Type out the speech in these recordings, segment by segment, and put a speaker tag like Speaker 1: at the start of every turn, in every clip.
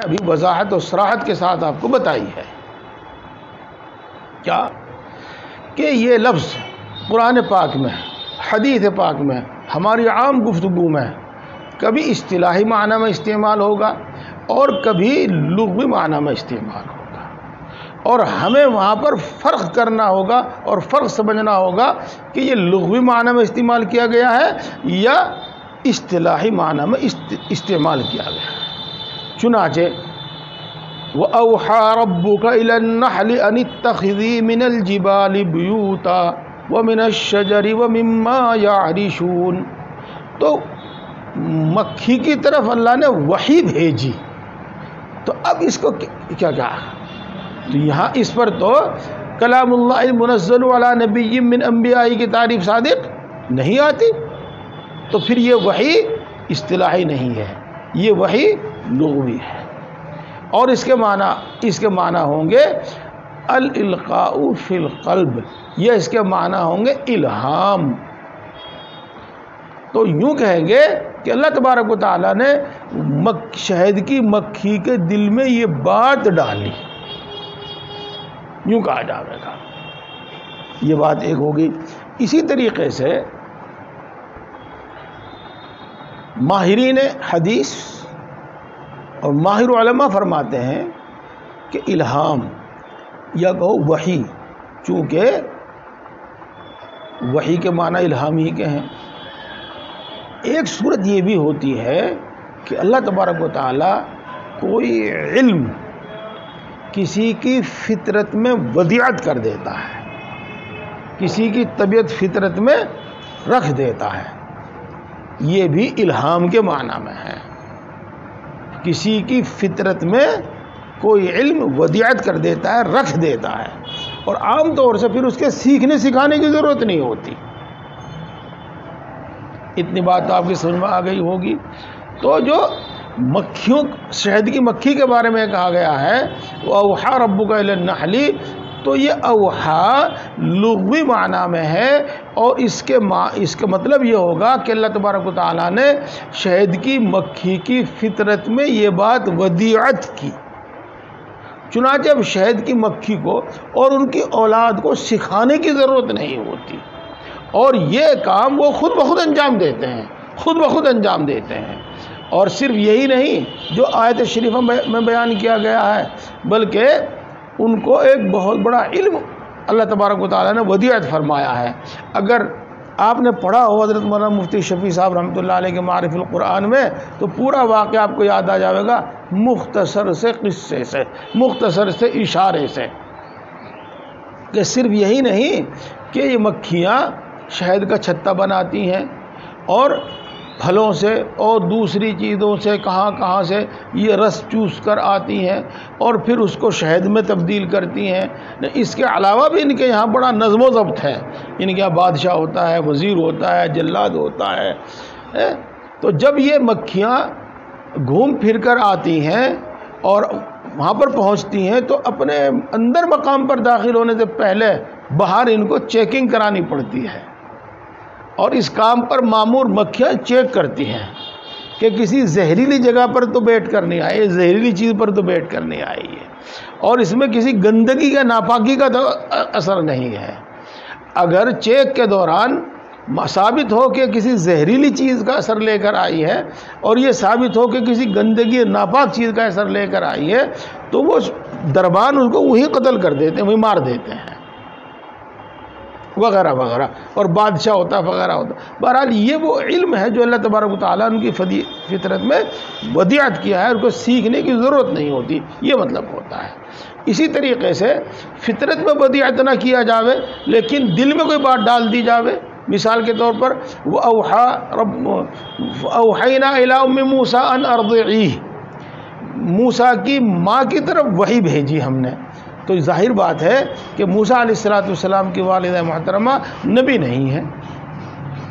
Speaker 1: نے ابھی وضاحت اور صراحت کے ساتھ آپ کو بتائی ہے، کیا کہ یہ لفظ قرآن پاک میں، حدیث پاک میں، ہماری عام گفتگو میں کبھی اصطلاحی معنی میں استعمال ہوگا اور کبھی لغوی معنی میں استعمال ہوگا، اور ہمیں وہاں پر فرق کرنا ہوگا اور فرق سمجھنا ہوگا کہ یہ لغوی معنی میں استعمال کیا گیا ہے یا اصطلاحی معنی میں استعمال کیا گیا ہے۔ چنانچہ وَأَوْحَى رَبُّكَ إِلَى النَّحْلِ أَنِ اتَّخِذِي مِنَ الْجِبَالِ بُيُوتًا وَمِنَ الشَّجَرِ وَمِمَّا يَعْرِشُونَ، تو مکھی کی طرف اللہ نے وحی بھیجی، تو اب اس کو کیا کہا؟ تو یہاں اس پر تو کلام اللہ المنزل علی نبی من انبیاء کی تعریف صادق نہیں آتی، تو پھر یہ وحی اصطلاحی نہیں ہے، یہ وحی لغوی ہے، اور اس کے معنی ہوں گے الالقاء فی القلب، یہ اس کے معنی ہوں گے الہام۔ تو یوں کہیں گے کہ اللہ تبارک و تعالیٰ نے شہد کی مکھی کے دل میں یہ بات ڈالی، یوں کہا جائے گا، یہ بات ایک ہوگی۔ اسی طریقے سے ماہرین حدیث اور ماہر علماء فرماتے ہیں کہ الہام یا کہو وحی، چونکہ وحی کے معنی الہام ہی کے ہیں، ایک صورت یہ بھی ہوتی ہے کہ اللہ تبارک و تعالیٰ کوئی علم کسی کی فطرت میں ودیعت کر دیتا ہے، کسی کی طبیعت فطرت میں رکھ دیتا ہے، یہ بھی الہام کے معنی میں ہے۔ کسی کی فطرت میں کوئی علم ودیعت کر دیتا ہے، رکھ دیتا ہے، اور عام طور سے پھر اس کے سیکھنے سکھانے کی ضرورت نہیں ہوتی۔ اتنی بات تو آپ کی سمجھ میں آ گئی ہوگی۔ تو جو مکھیوں، شہد کی مکھی کے بارے میں کہا گیا ہے وَأَوْحَى رَبُّكَ إِلَى النَّحْلِ، تو یہ اوحا لغوی معنی میں ہے، اور اس کے مطلب یہ ہوگا کہ اللہ تبارک و تعالیٰ نے شہد کی مکھی کی فطرت میں یہ بات ودیعت کی، چنانچہ اب شہد کی مکھی کو اور ان کی اولاد کو سکھانے کی ضرورت نہیں ہوتی، اور یہ کام وہ خود بخود انجام دیتے ہیں۔ اور صرف یہی نہیں جو آیت شریفہ میں بیان کیا گیا ہے، بلکہ ان کو ایک بہت بڑا علم اللہ تبارک و تعالیٰ نے ودیعت فرمایا ہے۔ اگر آپ نے پڑھا ہو حضرت مولانا مفتی شفیع صاحب رحمۃ اللہ علیہ کے معارف القرآن میں، تو پورا واقعہ آپ کو یاد آ جائے گا، مختصر سے قصے سے، مختصر سے اشارے سے، کہ صرف یہی نہیں کہ یہ مکھیاں شہد کا چھتا بناتی ہیں اور پھلوں سے اور دوسری چیزوں سے کہاں سے یہ رس چوس کر آتی ہیں اور پھر اس کو شہد میں تبدیل کرتی ہیں۔ اس کے علاوہ بھی ان کے یہاں بڑا نظم و ضبط ہے، ان کے یہاں بادشاہ ہوتا ہے، وزیر ہوتا ہے، جلاد ہوتا ہے۔ تو جب یہ مکھیاں گھوم پھر کر آتی ہیں اور وہاں پر پہنچتی ہیں، تو اپنے اندر مقام پر داخل ہونے سے پہلے باہر ان کو چیکنگ کرانی پڑتی ہے، اور اس کام پر مامور مکھیاں چیک کرتی ہیں کہ کسی زہریلی جگہ پر تو بیٹھ کر نہیں آئی، زہریلی چیز پر تو بیٹھ کر نہیں آئی ہے، اور اس میں کسی گندگی یا ناپاکی کا تو اثر نہیں ہے۔ اگر چیک کے دوران ثابت ہو کہ کسی زہریلی چیز کا اثر لے کر آئی ہے، اور یہ ثابت ہو کہ کسی گندگی ناپاک چیز کا اثر لے کر آئی ہے، تو وہ دربان اس کو وہی قتل کر دیتے ہیں، وہی مار دیتے ہیں، وغیرہ وغیرہ، اور بادشاہ ہوتا ہے وغیرہ ہوتا ہے۔ بہرحال یہ وہ علم ہے جو اللہ تبارک و تعالیٰ ان کی فطرت میں ودیعت کیا ہے، ان کو سیکھنے کی ضرورت نہیں ہوتی، یہ مطلب ہوتا ہے۔ اسی طریقے سے فطرت میں ودیعت نہ کیا جاوے لیکن دل میں کوئی بات ڈال دی جاوے، مثال کے طور پر وَأَوْحَيْنَا إِلَىٰ أُمِّ مُوسَىٰ أَنْ أَرْضِعِيهِ، موسیٰ کی ماں کی طرف وحی بھیجی ہم نے، تو ظاہر بات ہے کہ موسیٰ علیہ السلام کی والدہ محترمہ نبی نہیں ہے،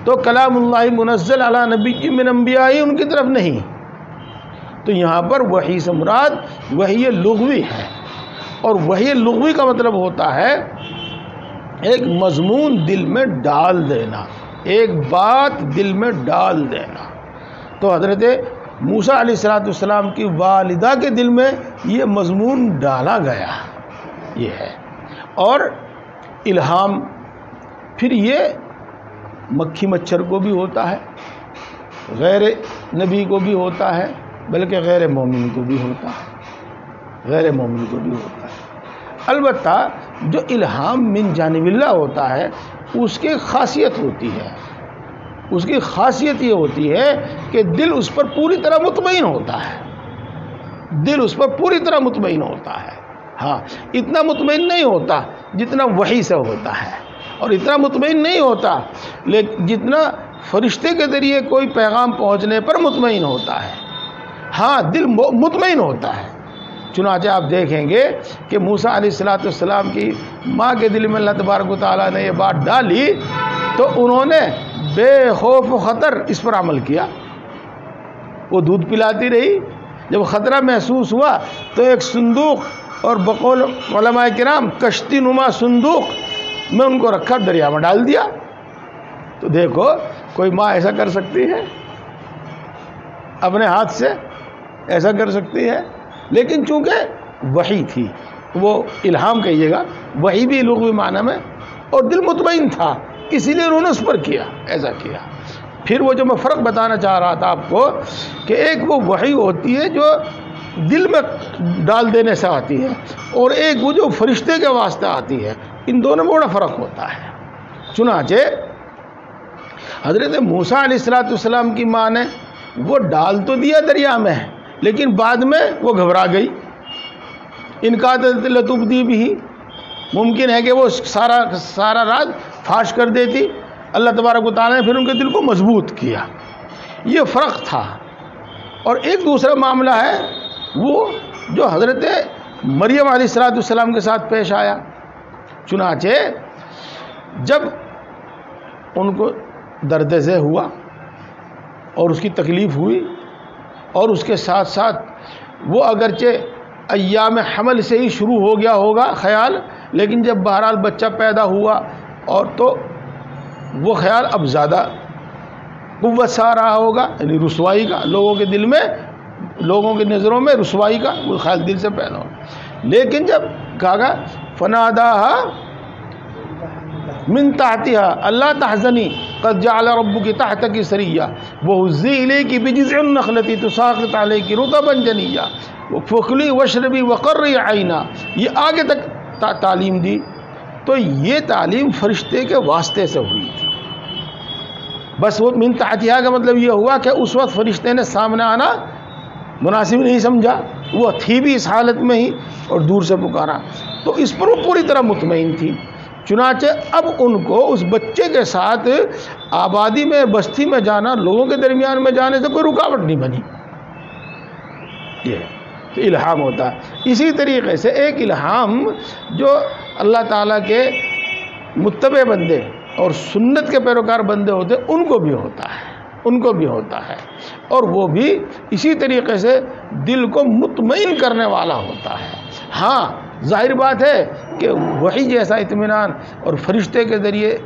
Speaker 1: تو کلام اللہ منزل علی نبی من انبیاء ان کی طرف نہیں، تو یہاں پر وحی سے مراد وحی لغوی ہے، اور وحی لغوی کا مطلب ہوتا ہے ایک مضمون دل میں ڈال دینا، ایک بات دل میں ڈال دینا۔ تو حضرت موسیٰ علیہ السلام کی والدہ کے دل میں یہ مضمون ڈالا گیا، یہ ہے۔ اور الہام پھر یہ مکھی مچھر کو بھی ہوتا ہے، غیر نبی کو بھی ہوتا ہے، بلکہ غیر مومن کو بھی ہوتا ہے، غیر مومن کو بھی ہوتا ہے۔ البتہ جو الہام من جانب اللہ ہوتا ہے اس کی خاصیت ہوتی ہے، اس کی خاصیت یہ ہوتی ہے کہ دل اس پر پوری طرح مطمئن ہوتا ہے، دل اس پر پوری طرح مطمئن ہوتا ہے۔ ہاں، اتنا مطمئن نہیں ہوتا جتنا وحی سے ہوتا ہے، اور اتنا مطمئن نہیں ہوتا لیکن جتنا فرشتے کے ذریعے کوئی پیغام پہنچنے پر مطمئن ہوتا ہے۔ ہاں، دل مطمئن ہوتا ہے۔ چنانچہ آپ دیکھیں گے کہ موسیٰ علیہ السلام کی ماں کے دل میں اللہ تبارک و تعالیٰ نے یہ بات ڈالی تو انہوں نے بے خوف و خطر اس پر عمل کیا، وہ دودھ پلاتی رہی۔ جب خطرہ محسوس ہوا تو ایک صندوق، اور بقول علماء کرام کشتی نما صندوق میں ان کو رکھا، دریا میں ڈال دیا۔ تو دیکھو کوئی ماں ایسا کر سکتی ہے؟ اپنے ہاتھ سے ایسا کر سکتی ہے؟ لیکن چونکہ وحی تھی، وہ الہام کہیے گا، وحی بھی لغوی معنی میں، اور دل مطمئن تھا، اسی لیے انہوں نے اس پر کیا، ایسا کیا۔ پھر وہ جو میں فرق بتانا چاہ رہا تھا آپ کو کہ ایک وہ وحی ہوتی ہے جو دل میں ڈال دینے سے آتی ہے، اور ایک وہ جو فرشتے کے واسطے آتی ہے، ان دونوں میں بڑا فرق ہوتا ہے۔ چنانچہ حضرت موسیٰ علیہ السلام کی ماں نے وہ ڈال تو دیا دریا میں، لیکن بعد میں وہ گھبرا گئی۔ ان کا لتبدی بھی ممکن ہے کہ وہ سارا راز فاش کر دیتی، اللہ تبارک و تعالیٰ نے پھر ان کے دل کو مضبوط کیا۔ یہ فرق تھا۔ اور ایک دوسرا معاملہ ہے وہ جو حضرت مریم علیہ السلام کے ساتھ پیش آیا۔ چنانچہ جب ان کو درد ذہ ہوا اور اس کی تکلیف ہوئی، اور اس کے ساتھ ساتھ وہ اگرچہ ایام حمل سے ہی شروع ہو گیا ہوگا خیال، لیکن جب بہرحال بچہ پیدا ہوا اور تو وہ خیال اب زیادہ قوت سے آ رہا ہوگا، یعنی رسوائی کا، لوگوں کے دل میں، لوگوں کی نظروں میں رسوائی کا وہ خیال دل سے پیدا ہو۔ لیکن جب کہا گا فناداہا من تحتها اللہ تحزنی قد جعل ربک تحتک سریا وہزی الیک بجذع النخلۃ تساقط علیک رطبا جنیا فکلی واشربی وقرری عینا، یہ آگے تک تعلیم دی۔ تو یہ تعلیم فرشتے کے واسطے سے ہوئی تھی۔ بس وہ من تحتها کا مطلب یہ ہوا کہ اس وقت فرشتے نے سامنے آنا مناسب نہیں سمجھا، وہ تھی بھی اس حالت میں ہی اور دور سے پکارا، تو اس پر وہ پوری طرح مطمئن تھی۔ چنانچہ اب ان کو اس بچے کے ساتھ آبادی میں، بستی میں جانا، لوگوں کے درمیان میں جانے سے کوئی رکاوٹ نہیں بنی۔ یہ الہام ہوتا ہے۔ اسی طریقے سے ایک الہام جو اللہ تعالیٰ کے متبع بندے اور سنت کے پیروکار بندے ہوتے ہیں ان کو بھی ہوتا ہے، ان کو بھی ہوتا ہے، اور وہ بھی اسی طریقے سے دل کو مطمئن کرنے والا ہوتا ہے۔ ہاں، ظاہر بات ہے کہ وحی جیسا اطمینان اور فرشتے کے ذریعے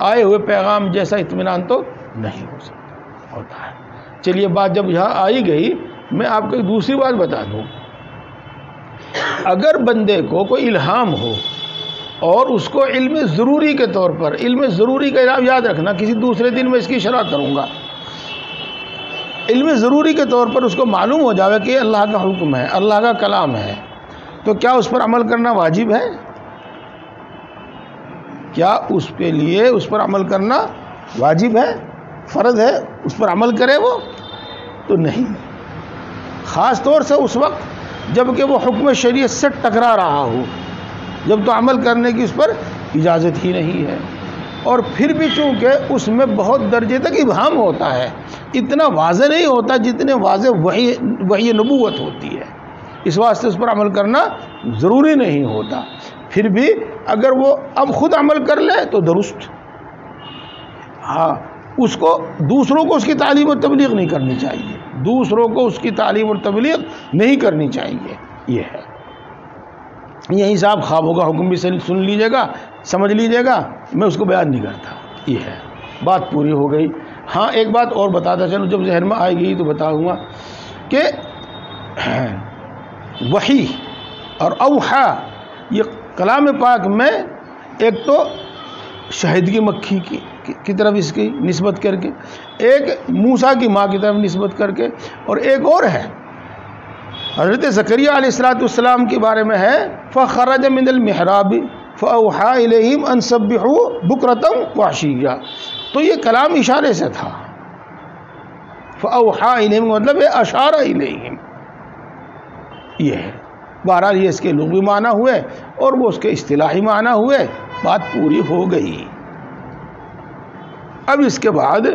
Speaker 1: آئے ہوئے پیغام جیسا اطمینان تو نہیں ہو سکتا ہوتا ہے۔ چلیے بات جب یہاں آئی گئی، میں آپ کو ایک دوسری بات بتا دوں۔ اگر بندے کو کوئی الہام ہو اور اس کو علم ضروری کے طور پر، علم ضروری کا الہام یاد رکھنا، کسی دوسرے دن میں اس کی شرح کروں گا، علم ضروری کے طور پر اس کو معلوم ہو جائے کہ اللہ کا حکم ہے، اللہ کا کلام ہے، تو کیا اس پر عمل کرنا واجب ہے؟ کیا اس کے لیے اس پر عمل کرنا واجب ہے، فرض ہے، اس پر عمل کرے وہ؟ تو نہیں، خاص طور سے اس وقت جب کہ وہ حکم شریعت سے ٹکرا رہا ہو، جب تو عمل کرنے کی اس پر اجازت ہی نہیں ہے۔ اور پھر بھی چونکہ اس میں بہت درجے تک ابہام ہوتا ہے، اتنا واضح نہیں ہوتا جتنے واضح وحی نبوت ہوتی ہے، اس واسطے اس پر عمل کرنا ضروری نہیں ہوتا۔ پھر بھی اگر وہ اب خود عمل کر لے تو درست، ہاں، اس کو دوسروں کو اس کی تعلیم اور تبلیغ نہیں کرنی چاہیے، دوسروں کو اس کی تعلیم اور تبلیغ نہیں کرنی چاہیے۔ یہ ہے، یہی صاحب خوابوں کا حکم بھی سن لیجیے گا، سمجھ لیجیے گا، میں اس کو بیان نہیں کرتا۔ یہ ہے، بات پوری ہو گئی۔ ہاں ایک بات اور بتاتا چلوں، جب ذہن میں آئے گی تو بتاؤں گا کہ وحی اور اوحا یہ کلام پاک میں ایک تو شہد کی مکھی کی طرف اس کی نسبت کر کے، ایک موسیٰ کی ماں کی طرف نسبت کر کے، اور ایک اور ہے حضرت زکریا علیہ السلام کے بارے میں ہے فخرج من المحراب فاوحى الیہم ان سبحوا بکرۃ وعشیا، تو یہ کلام اشارے سے تھا. فاوحى الیہم مطلب اشار الیہم، یہ ہے. بہرحال یہ اس کے لغوی معنی ہوئے اور وہ اس کے اصطلاحی معنی ہوئے، بات پوری ہو گئی. اب اس کے بعد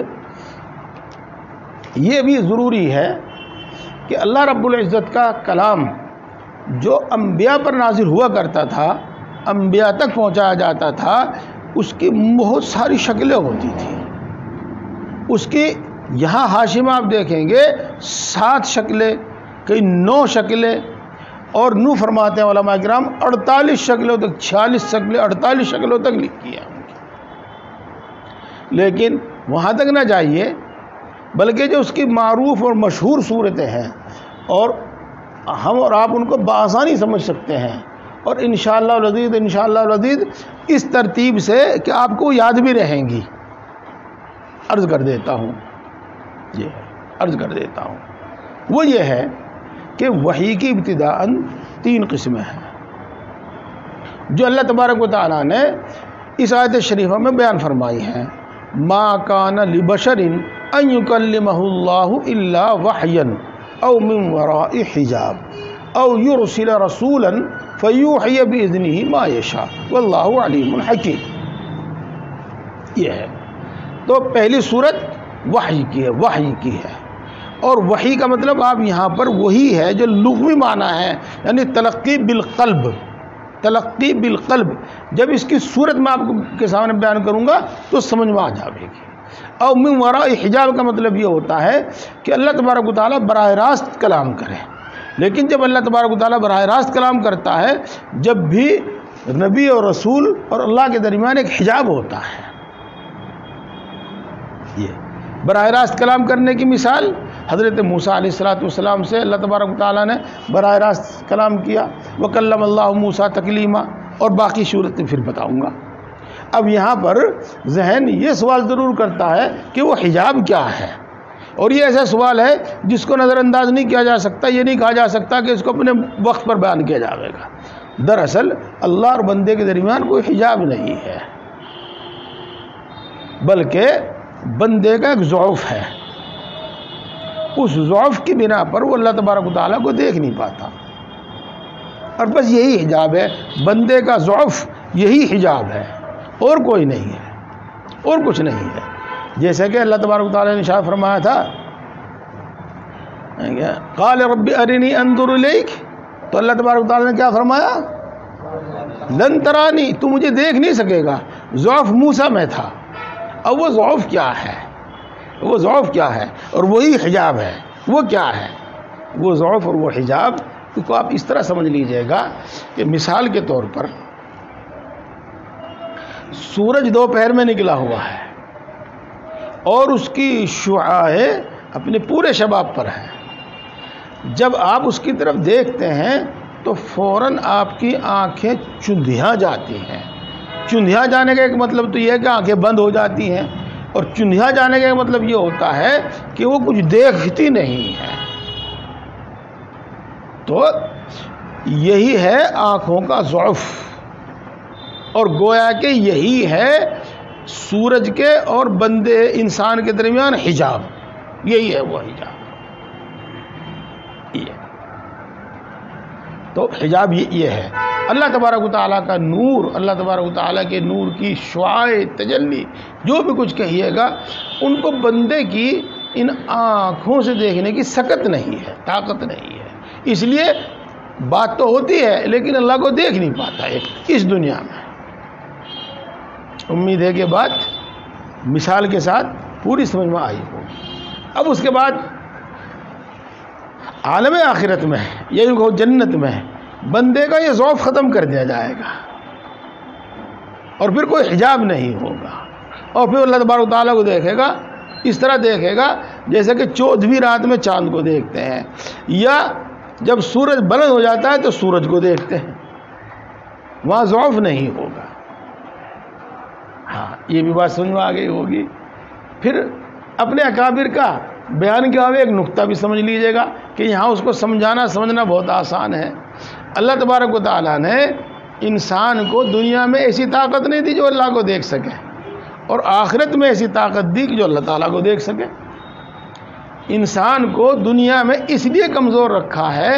Speaker 1: یہ بھی ضروری ہے کہ اللہ رب العزت کا کلام جو انبیاء پر نازل ہوا کرتا تھا، انبیاء تک پہنچایا جاتا تھا، اس کی بہت ساری شکلیں ہوتی تھیں. اس کی یہاں حاشی میں آپ دیکھیں گے 7 شکلیں، کئی 9 شکلیں، اور نو فرماتے ہیں علماء کرام 48 شکلوں تک، 46 شکلیں 48 شکلوں تک لکھی ہیں. لیکن وہاں تک نہ جائیے، بلکہ جو اس کی معروف اور مشہور صورتیں ہیں اور ہم اور آپ ان کو بآسانی سمجھ سکتے ہیں، اور انشاءاللہ العزیز اس ترتیب سے کہ آپ کو یاد بھی رہیں گی. عرض کر دیتا ہوں وہ یہ ہے کہ وحی کی ابتداءً 3 قسمیں ہیں جو اللہ تبارک و تعالیٰ نے اس آیت شریفہ میں بیان فرمائی ہیں. ما کان لبشر ان یکلمہ اللہ الا وحیا او من وراء حجاب او یرسل رسولا فیوحی باذنہ ما یشاء واللہ علیم حکیم. یہ ہے تو پہلی صورت وحی کی ہے. اور وحی کا مطلب آپ یہاں پر وہی ہے جو لغوی معنی ہے، یعنی تلقی بالقلب. جب اس کی صورت میں آپ کے سامنے بیان کروں گا تو سمجھ میں آ جائے گی. اور من وراء حجاب کا مطلب یہ ہوتا ہے کہ اللہ تبارک و تعالیٰ براہ راست کلام کرے. لیکن جب اللہ تبارک و تعالیٰ براہ راست کلام کرتا ہے، جب بھی نبی اور رسول اور اللہ کے درمیان ایک حجاب ہوتا ہے. یہ براہ راست کلام کرنے کی مثال حضرت موسیٰ علیہ السلام سے اللہ تبارک و تعالیٰ نے براہ راست کلام کیا، وکلم اللہ موسیٰ تکلیما، اور باقی صورتیں پھر بتاؤں گا. اب یہاں پر ذہن یہ سوال ضرور کرتا ہے کہ وہ حجاب کیا ہے، اور یہ ایسا سوال ہے جس کو نظر انداز نہیں کیا جا سکتا. یہ نہیں کہا جا سکتا کہ اس کو اپنے وقت پر بیان کیا جائے گا. دراصل اللہ اور بندے کے درمیان کوئی حجاب نہیں ہے، بلکہ بندے کا ایک ضعف ہے. اس ضعف کی بنا پر وہ اللہ تبارک و تعالیٰ کو دیکھ نہیں پاتا، اور بس یہی حجاب ہے. بندے کا ضعف یہی حجاب ہے، اور کوئی نہیں ہے، اور کچھ نہیں ہے. جیسے کہ اللہ تبارک و تعالیٰ نے ارشاد فرمایا تھا قال رب ارنی انظر الیک، تو اللہ تبارک و تعالیٰ نے کیا فرمایا؟ لن ترانی، تو مجھے دیکھ نہیں سکے گا. ضعف موسیٰ میں تھا. اب وہ ضعف کیا ہے؟ اور وہی حجاب ہے. وہ کیا ہے؟ وہ ضعف اور وہ حجاب کو آپ اس طرح سمجھ لیجئے گا کہ مثال کے طور پر سورج دوپہر میں نکلا ہوا ہے اور اس کی شعاعیں اپنے پورے شباب پر ہیں. جب آپ اس کی طرف دیکھتے ہیں تو فوراً آپ کی آنکھیں چندھیاں جاتی ہیں. چندھیاں جانے کا ایک مطلب تو یہ ہے کہ آنکھیں بند ہو جاتی ہیں، اور چندھیاں جانے کا ایک مطلب یہ ہوتا ہے کہ وہ کچھ دیکھتی نہیں ہے. تو یہی ہے آنکھوں کا ضعف، اور گویا کہ یہی ہے سورج کے اور بندے انسان کے درمیان حجاب. یہی ہے وہ حجاب. تو حجاب یہ ہے. اللہ تبارک و تعالیٰ کا نور، اللہ تبارک و تعالیٰ کے نور کی شعاع تجلی، جو بھی کچھ کہیے گا، ان کو بندے کی ان آنکھوں سے دیکھنے کی سکت نہیں ہے، طاقت نہیں ہے. اس لیے بات تو ہوتی ہے لیکن اللہ کو دیکھ نہیں پاتا ہے اس دنیا میں. امید ہے کہ بات مثال کے ساتھ پوری سمجھ میں آئی ہوگی. اب اس کے بعد عالم آخرت میں، یعنی کہ جنت میں، بندے کا یہ ضعف ختم کر دیا جائے گا اور پھر کوئی حجاب نہیں ہوگا، اور پھر اللہ تبارک و تعالیٰ کو دیکھے گا اس طرح دیکھے گا جیسے کہ 14ویں رات میں چاند کو دیکھتے ہیں، یا جب سورج بلند ہو جاتا ہے تو سورج کو دیکھتے ہیں، وہاں ضعف نہیں ہوگا۔ ہاں یہ بھی بات سمجھ میں آ گئی ہوگی۔ پھر اپنے اکابر کا بیان کیا ہوا، ایک نقطہ بھی سمجھ لیجئے گا کہ یہاں اس کو سمجھنا بہت آسان ہے۔ اللہ تبارک و تعالیٰ نے انسان کو دنیا میں ایسی طاقت نہیں دی جو اللہ کو دیکھ سکے، اور آخرت میں ایسی طاقت دی کہ جو اللہ تعالیٰ کو دیکھ سکے۔ انسان کو دنیا میں اس لیے کمزور رکھا ہے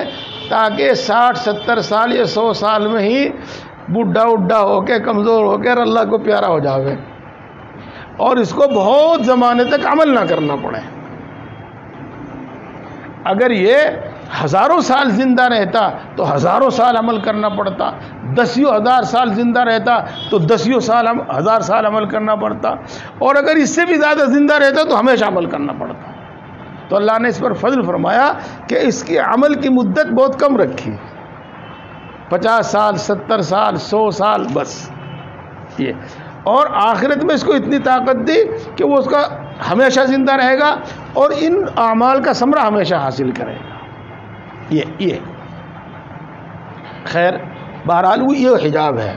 Speaker 1: تاکہ 60-70 سال یا 100 سال میں ہی بڈھا ہو کے کمزور ہو کے اللہ کو پیارا ہو جاوے، اور اس کو بہت زمانے تک عمل نہ کرنا پڑے۔ اگر یہ ہزاروں سال زندہ رہتا تو ہزاروں سال عمل کرنا پڑتا، 10,000 سال زندہ رہتا تو 10,000 سال عمل کرنا پڑتا، اور اگر اس سے بھی زیادہ زندہ رہتا تو ہمیشہ عمل کرنا پڑتا۔ تو اللہ نے اس پر فضل فرمایا کہ اس کی عمل کی مدت بہت کم رکھی، 50 سال 70 سال 100 سال بس یہ، اور آخرت میں اس کو اتنی طاقت دی کہ وہ اس کا ہمیشہ زندہ رہے گا اور ان اعمال کا ثمرہ ہمیشہ حاصل کرے گا۔ یہ خیر بہرحال یہ حجاب ہے۔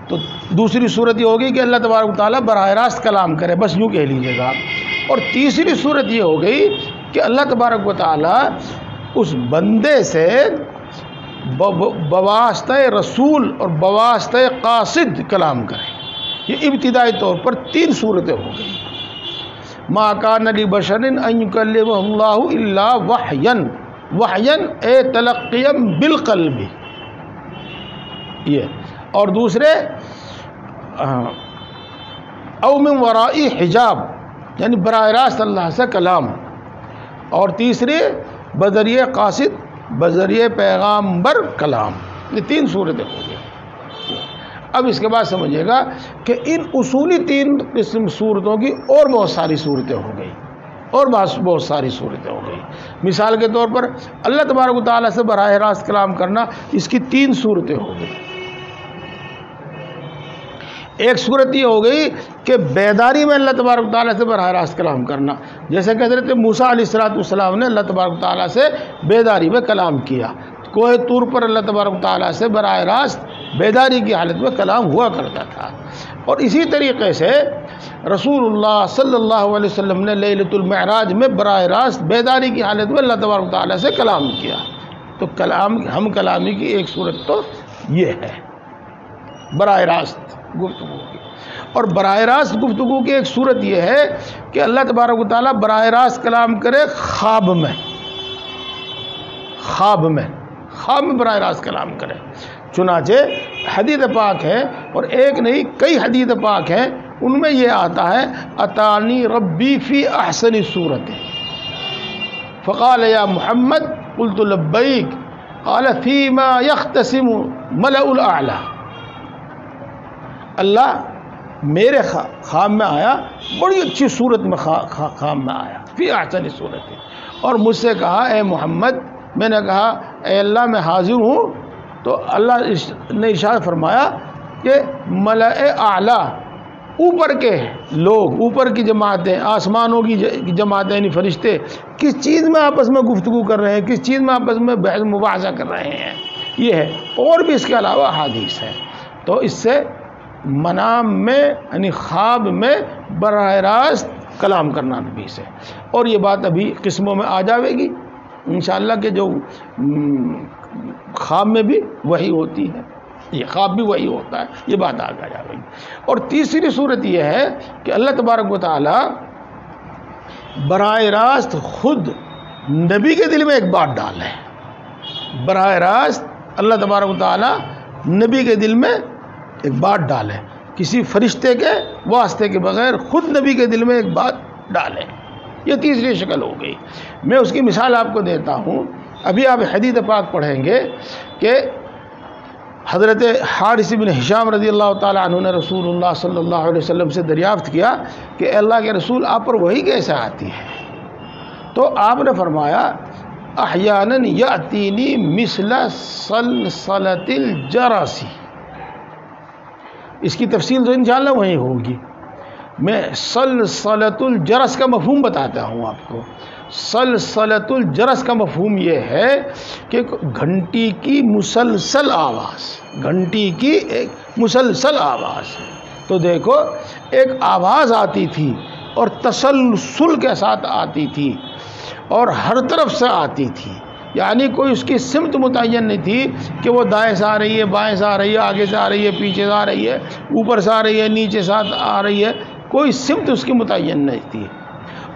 Speaker 1: تو دوسری صورت یہ ہوگی کہ اللہ تبارک و تعالیٰ براہ راست کلام کرے، بس یوں کہہ لیجیے گا۔ اور تیسری صورت یہ ہو گئی کہ اللہ تبارک و تعالیٰ اس بندے سے بواسطہ رسول اور بواسطہ قاصد کلام کرے۔ یہ ابتدائی طور پر 3 صورتیں ہو گئی۔ ما کان لبشر ان یکلمہ اللہ الا وحیا اے تلقیا بالقلب، یہ، اور دوسرے او من ورائی حجاب یعنی براہ راست اللہ سے کلام، اور تیسرے بذریعہ قاصد بذریعہ پیغامبر کلام۔ یہ 3 صورتیں ہو گئی۔ اب اس کے بعد سمجھیے گا کہ ان اصولی 3 قسم صورتوں کی اور بہت ساری صورتیں ہو گئی، اور بہت ساری صورتیں ہو گئی۔ مثال کے طور پر اللہ تبارک و تعالیٰ سے براہ راست کلام کرنا، اس کی 3 صورتیں ہو گئی۔ ایک صورت یہ ہو گئی کہ بیداری میں اللہ تبارک و تعالیٰ سے براہ راست کلام کرنا، جیسے کہ حضرت موسیٰ علیہ السلام نے اللہ تبارک و تعالیٰ سے بیداری میں کلام کیا۔ کوہ طور پر اللہ تبارک و تعالیٰ سے براہ راست بیداری کی حالت میں کلام ہوا کرتا تھا۔ اور اسی طریقے سے رسول اللہ صلی اللہ علیہ وسلم نے لیلۃ المعراج میں براہ راست بیداری کی حالت میں اللہ تبارک و تعالیٰ سے کلام کیا۔ تو ہم کلامی کی ایک صورت تو یہ ہے، براہ راست گفتگو کی۔ اور براہ راست گفتگو کی ایک صورت یہ ہے کہ اللہ تبارک و تعالیٰ براہ راست کلام کرے خواب میں براہ راست کلام کرے۔ چنانچہ حدیث پاک ہے، اور ایک نہیں کئی حدیث پاک ہیں، ان میں یہ آتا ہے اتانی ربی فی احسن صورت فقال یا محمد قلت لبیک قال فیما یختصم ملأ الاعلی۔ اللہ میرے خواب میں آیا، بڑی اچھی صورت میں خواب میں آیا، فی احسن صورت، اور مجھ سے کہا اے محمد، میں نے کہا اے اللہ میں حاضر ہوں، تو اللہ نے ارشاد فرمایا کہ ملأ اعلیٰ، اوپر کے لوگ، اوپر کی جماعتیں، آسمانوں کی جماعتیں یعنی فرشتے کس چیز میں آپس میں گفتگو کر رہے ہیں، کس چیز میں آپس میں بحث مباحثہ کر رہے ہیں، یہ ہے۔ اور بھی اس کے علاوہ حدیث ہے۔ تو اس سے منام میں یعنی خواب میں براہ راست کلام کرنا نبی سے، اور یہ بات ابھی قسموں میں آ جاوے گی انشاءاللہ کہ جو خواب میں بھی وہی ہوتی ہے، یہ خواب بھی وہی ہوتا ہے، یہ بات آگے آ جائے گی۔ اور تیسری صورت یہ ہے کہ اللہ تبارک و تعالی براہ راست خود نبی کے دل میں ایک بات ڈالے، براہ راست اللہ تبارک و تعالی نبی کے دل میں ایک بات ڈالے، کسی فرشتے کے واسطے کے بغیر خود نبی کے دل میں ایک بات ڈالے۔ یہ تیسری شکل ہو گئی۔ میں اس کی مثال آپ کو دیتا ہوں۔ ابھی آپ حدیث پاک پڑھیں گے کہ حضرت حارث بن ہشام رضی اللہ تعالیٰ عنہ نے رسول اللہ صلی اللہ علیہ وسلم سے دریافت کیا کہ اے اللہ کے رسول آپ پر وحی کیسے آتی ہے؟ تو آپ نے فرمایا احیانا یاتینی مثل سلسلۃ الجرس۔ اس کی تفصیل تو انشاءاللہ وہیں ہوگی، میں سلسلۃ الجرس کا مفہوم بتاتا ہوں آپ کو۔ سلسلۃ الجرس کا مفہوم یہ ہے کہ گھنٹی کی مسلسل آواز، گھنٹی کی ایک مسلسل آواز۔ تو دیکھو ایک آواز آتی تھی اور تسلسل کے ساتھ آتی تھی اور ہر طرف سے آتی تھی، یعنی کوئی اس کی سمت متعین نہیں تھی کہ وہ دائیں سے آ رہی ہے، بائیں سے آ رہی ہے، آگے سے آ رہی ہے، پیچھے سے آ رہی ہے، اوپر سے آ رہی ہے، نیچے سے آ رہی ہے، کوئی سمت اس کی متعین نہیں تھی۔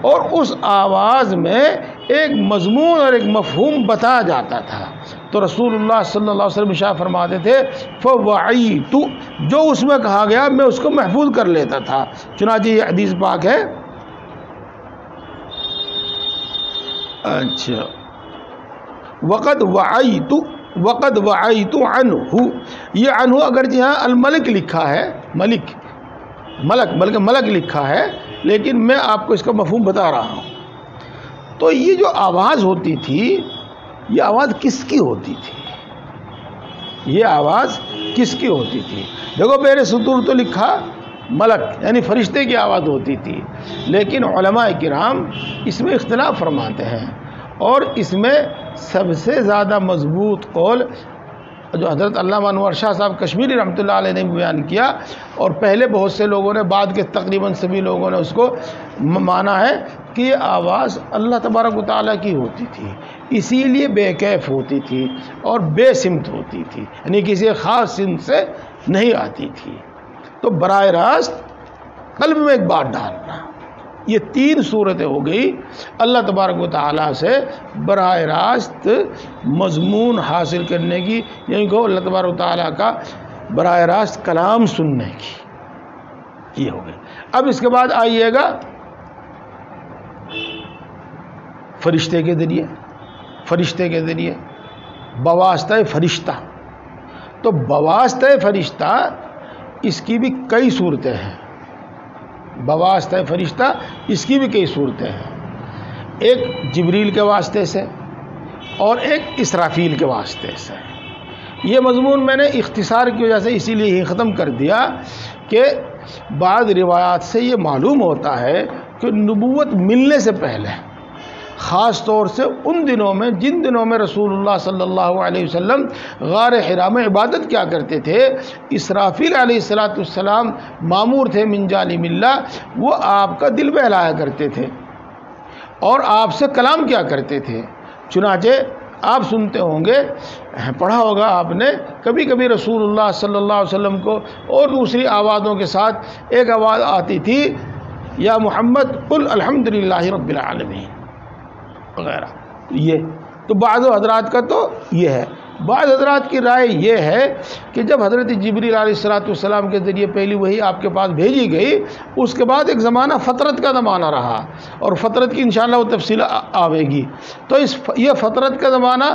Speaker 1: اور اس آواز میں ایک مضمون اور ایک مفہوم بتایا جاتا تھا۔ تو رسول اللہ صلی اللہ علیہ وسلم ارشاد فرماتے تھے فوعیت، جو اس میں کہا گیا میں اس کو محفوظ کر لیتا تھا۔ چنانچہ یہ حدیث پاک ہے۔ اچھا، وقد وعیت عنہ، یہ عنہ اگرچہ یہاں الملک لکھا ہے، ملک بلکہ ملک لکھا ہے، لیکن میں آپ کو اس کا مفہوم بتا رہا ہوں۔ تو یہ جو آواز ہوتی تھی، یہ آواز کس کی ہوتی تھی؟ یہ آواز کس کی ہوتی تھی؟ دیکھو میرے سطور تو لکھا ملک یعنی فرشتے کی آواز ہوتی تھی، لیکن علماء کرام اس میں اختلاف فرماتے ہیں، اور اس میں سب سے زیادہ مضبوط قول جو حضرت علامہ انور شاہ صاحب کشمیری رحمۃ اللہ علیہ نے بیان کیا، اور پہلے بہت سے لوگوں نے، بعد کے تقریباً سبھی لوگوں نے اس کو مانا ہے کہ یہ آواز اللہ تبارک و تعالیٰ کی ہوتی تھی، اسی لیے بے کیف ہوتی تھی اور بے سمت ہوتی تھی، یعنی کسی خاص سمت سے نہیں آتی تھی۔ تو براہ راست قلب میں ایک بات ڈالنا، یہ تین صورتیں ہو گئی اللہ تبارک و تعالیٰ سے براہ راست مضمون حاصل کرنے کی، یعنی کہ اللہ تبارک و تعالیٰ کا براہ راست کلام سننے کی، یہ ہو گئی۔ اب اس کے بعد آئیے گا فرشتے کے ذریعے بواسطہ فرشتہ۔ تو بواسطہ فرشتہ اس کی بھی کئی صورتیں ہیں، بواسطہ فرشتہ اس کی بھی کئی صورتیں ہیں، ایک جبریل کے واسطے سے اور ایک اسرافیل کے واسطے سے۔ یہ مضمون میں نے اختصار کی وجہ سے اسی لیے ہی ختم کر دیا کہ بعض روایات سے یہ معلوم ہوتا ہے کہ نبوت ملنے سے پہلے، خاص طور سے ان دنوں میں جن دنوں میں رسول اللہ صلی اللہ علیہ وسلم غار حرا میں عبادت کیا کرتے تھے، اسرافیل علیہ السلام مامور تھے من جانب اللہ، وہ آپ کا دل بہلایا کرتے تھے اور آپ سے کلام کیا کرتے تھے۔ چنانچہ آپ سنتے ہوں گے، پڑھا ہوگا آپ نے، کبھی کبھی رسول اللہ صلی اللہ علیہ وسلم کو اور دوسری آوازوں کے ساتھ ایک آواز آتی تھی، یا محمد قل الحمدللہ رب العالمین وغیرہ۔ یہ تو بعض حضرات کا تو یہ ہے، بعض حضرات کی رائے یہ ہے کہ جب حضرت جبریل علیہ السلام کے ذریعے پہلی وحی آپ کے پاس بھیجی گئی، اس کے بعد ایک زمانہ فترت کا زمانہ رہا، اور فترت کی انشاءاللہ وہ تفصیل آوے گی۔ تو یہ فترت کا زمانہ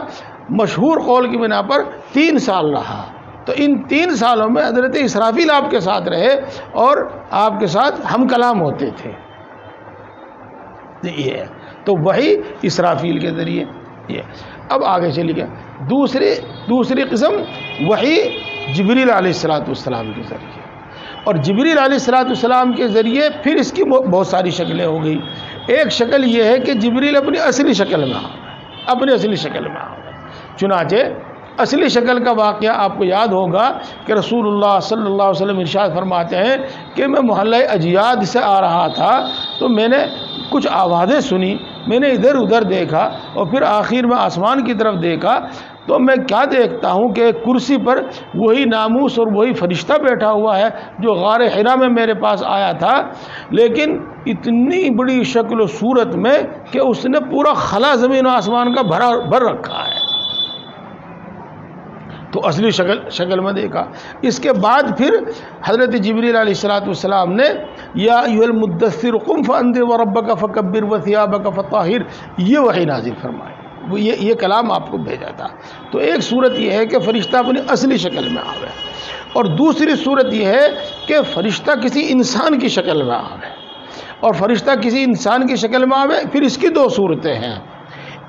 Speaker 1: مشہور قول کی بنا پر 3 سال رہا۔ تو ان 3 سالوں میں حضرت اسرافیل آپ کے ساتھ رہے اور آپ کے ساتھ ہم کلام ہوتے تھے۔ یہ ہے تو وہی اسرافیل کے ذریعے یہ۔ اب آگے چلی گیا دوسری قسم وہی جبریل علیہ السلام کے ذریعے، اور جبریل علیہ السلام کے ذریعے پھر اس کی بہت ساری شکلیں ہو گئی۔ ایک شکل یہ ہے کہ جبریل اپنی اصلی شکل میں آئے، چنانچہ اصلی شکل کا واقعہ آپ کو یاد ہوگا کہ رسول اللہ صلی اللہ علیہ وسلم ارشاد فرماتے ہیں کہ میں محلہ اجیاد سے آ رہا تھا تو میں نے کچھ آوازیں سنی، میں نے ادھر ادھر دیکھا اور پھر آخر میں آسمان کی طرف دیکھا تو میں کیا دیکھتا ہوں کہ ایک کرسی پر وہی ناموس اور وہی فرشتہ بیٹھا ہوا ہے جو غار حرا میں میرے پاس آیا تھا، لیکن اتنی بڑی شکل و صورت میں کہ اس نے پورا خلا زمین و آسمان کا بھر رکھا ہے۔ تو اصلی شکل میں دیکھا۔ اس کے بعد پھر حضرت جبریل علیہ السلام نے یا ایھا المدثر قم فانذر وربک فکبر وثیابک فطہر، یہ وحی نازل فرمائی، یہ کلام آپ کو بھیجا تھا۔ تو ایک صورت یہ ہے کہ فرشتہ اپنی اصلی شکل میں آوے، اور دوسری صورت یہ ہے کہ فرشتہ کسی انسان کی شکل میں آوے، اور فرشتہ کسی انسان کی شکل میں آوے۔ پھر اس کی 2 صورتیں ہیں،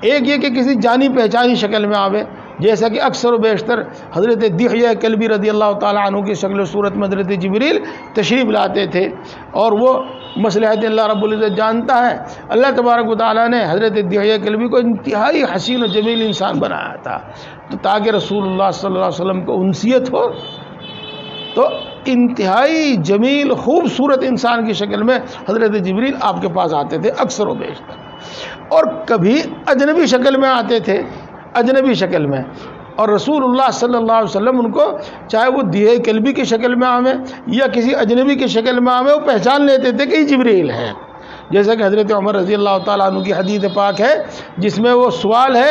Speaker 1: ایک یہ کہ کسی جانی پہچانی شکل میں آوے، جیسا کہ اکثر و بیشتر حضرت دحیہ کلبی رضی اللہ تعالیٰ عنہ کی شکل و صورت میں حضرت جبریل تشریف لاتے تھے، اور وہ مصلحت اللہ رب العزت جانتا ہے، اللہ تبارک و تعالیٰ نے حضرت دحیہ کلبی کو انتہائی حسین و جمیل انسان بنایا تھا، تو تاکہ رسول اللہ صلی اللہ علیہ وسلم کو انسیت ہو، تو انتہائی جمیل خوبصورت انسان کی شکل میں حضرت جبریل آپ کے پاس آتے تھے اکثر و بیشتر، اور کبھی اجنبی شکل میں آتے تھے، اجنبی شکل میں، اور رسول اللہ صلی اللہ علیہ وسلم ان کو چاہے وہ دحیہ کلبی کی شکل میں آویں یا کسی اجنبی کی شکل میں آویں، وہ پہچان لیتے تھے کہ یہ جبریل ہے۔ جیسا کہ حضرت عمر رضی اللہ تعالیٰ عنہ کی حدیث پاک ہے جس میں وہ سوال ہے،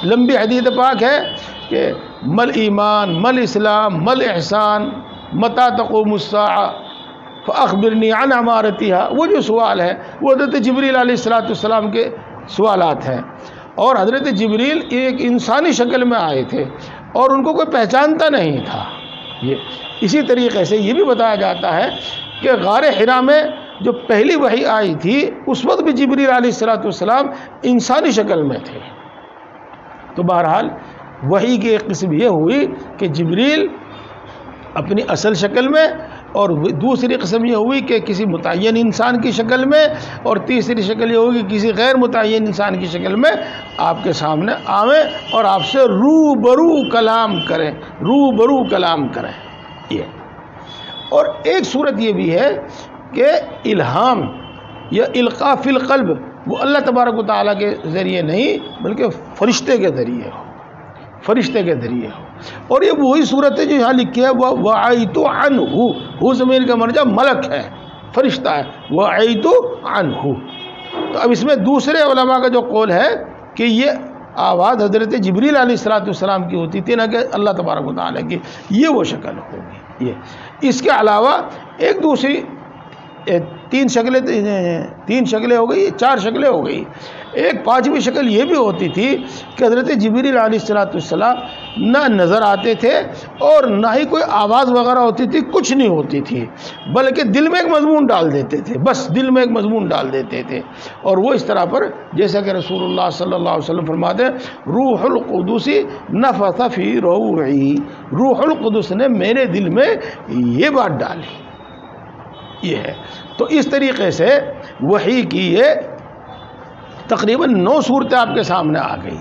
Speaker 1: لمبی حدیث پاک ہے کہ مل ایمان مل اسلام مل احسان متی تقوم الساعہ فاخبرنی عن امارتها، وہ جو سوال ہے وہ حضرت جبریل علیہ السلام کے سوالات ہیں، اور حضرت جبریل ایک انسانی شکل میں آئے تھے اور ان کو کوئی پہچانتا نہیں تھا۔ اسی طریقے سے یہ بھی بتایا جاتا ہے کہ غار حرا میں جو پہلی وحی آئی تھی اس وقت بھی جبریل علیہ السلام انسانی شکل میں تھے۔ تو بہرحال وحی کی ایک قسم یہ ہوئی کہ جبریل اپنی اصل شکل میں، اور دوسری قسم یہ ہوئی کہ کسی متعین انسان کی شکل میں، اور تیسری شکل یہ ہوگی کسی غیر متعین انسان کی شکل میں آپ کے سامنے آویں اور آپ سے روبرو کلام کریں، روبرو کلام کریں۔ یہ اور ایک صورت یہ بھی ہے کہ الہام یا القاء فی القلب وہ اللہ تبارک و تعالیٰ کے ذریعے نہیں بلکہ فرشتے کے ذریعے ہو، فرشتے کے ذریعے ہو، اور یہ وہی صورت ہے جو یہاں لکھی ہے وَوَعَيْتُ عَنْهُ، ہو ضمیر کا مرجع ملک ہے، فرشتہ ہے، وَوَعَيْتُ عَنْهُ۔ تو اب اس میں دوسرے علماء کا جو قول ہے کہ یہ آواز حضرت جبریل علیہ السلام کی ہوتی تھی، نہ کہ اللہ تبارک و تعالیٰ کی، یہ وہ شکل ہوگی۔ یہ اس کے علاوہ ایک دوسری تین شکلیں ہو گئی، چار شکلیں ہو گئی۔ ایک پانچویں شکل یہ بھی ہوتی تھی کہ حضرت جبریل علیہ السلام نہ نظر آتے تھے اور نہ ہی کوئی آواز وغیرہ ہوتی تھی، کچھ نہیں ہوتی تھی، بلکہ دل میں ایک مضمون ڈال دیتے تھے، بس دل میں ایک مضمون ڈال دیتے تھے، اور وہ اس طرح پر جیسا کہ رسول اللہ صلی اللہ علیہ وسلم فرماتے ہیں روح القدس نفث فی روعی، روح القدس نے میرے دل میں یہ بات ڈالی، یہ ہے۔ تو اس طریقے سے وحی کی یہ تقریباً 9 صورتیں آپ کے سامنے آ گئی،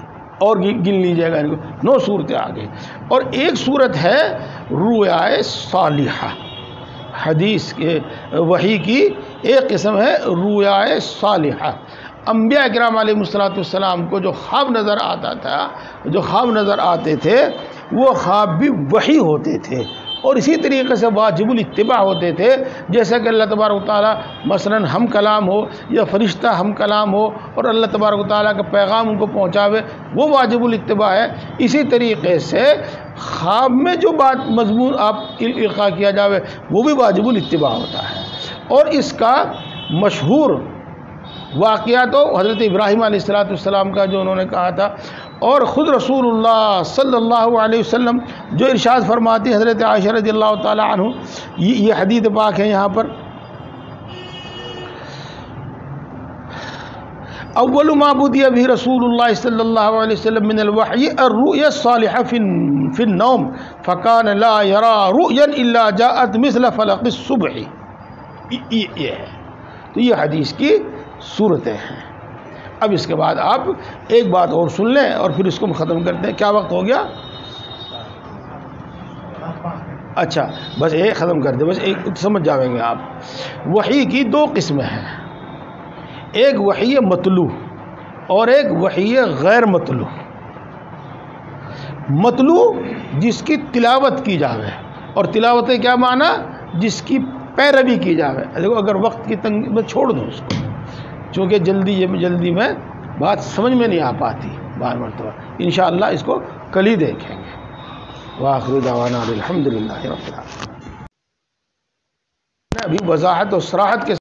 Speaker 1: اور گن لیجئے گا ان کو، 9 صورتیں آ گئی۔ اور ایک صورت ہے رؤیا صالحہ، حدیث کے وحی کی ایک قسم ہے رؤیا صالحہ۔ انبیاء کرام علیہ السلام کو جو خواب نظر آتا تھا، جو خواب نظر آتے تھے، وہ خواب بھی وحی ہوتے تھے، اور اسی طریقے سے واجب الاتباع ہوتے تھے، جیسا کہ اللہ تبارک و تعالیٰ مثلا ہم کلام ہو یا فرشتہ ہم کلام ہو اور اللہ تبارک و تعالیٰ کا پیغام ان کو پہنچاوے، وہ واجب الاتباع ہے۔ اسی طریقے سے خواب میں جو بات مضمون آپ القاء کیا جاوے وہ بھی واجب الاتباع ہوتا ہے۔ اور اس کا مشہور واقعہ تو حضرت ابراہیم علیہ السلام کا جو انہوں نے کہا تھا، اور خود رسول اللہ صلی اللہ علیہ وسلم جو ارشاد فرماتی حضرت عائشہ رضی اللہ تعالی عنہ، یہ حدیث پاک ہے یہاں پر، اول ما بدی به رسول اللہ صلی اللہ علیہ وسلم من الوحی الرؤیا الصالحہ فی النوم فکان لا یرا رؤیا الا جاءت مثل فلق الصبح۔ یہ ہے، تو یہ حدیث کی صورتیں ہیں۔ اب اس کے بعد آپ ایک بات اور سن لیں اور پھر اس کو ختم کرتے ہیں۔ کیا وقت ہو گیا؟ اچھا، بس ایک ختم کر دیں، بس ایک سمجھ جاویں گے آپ۔ وحی کی 2 قسمیں ہیں، ایک وحی مطلوع اور ایک وحی غیر مطلوع۔ مطلوع جس کی تلاوت کی جاوے، اور تلاوت کیا معنی؟ جس کی پیروی کی جاوے۔ دیکھو اگر وقت کی تنگی میں چھوڑ دوں اس کو، چونکہ جلدی میں بات سمجھ میں نہیں آ پاتی بار مرتبہ، انشاءاللہ اس کو کل ہی دیکھیں گے۔ وآخر دعوانا الحمدللہ رب العالمین۔ ابھی وضاحت اور صراحت کے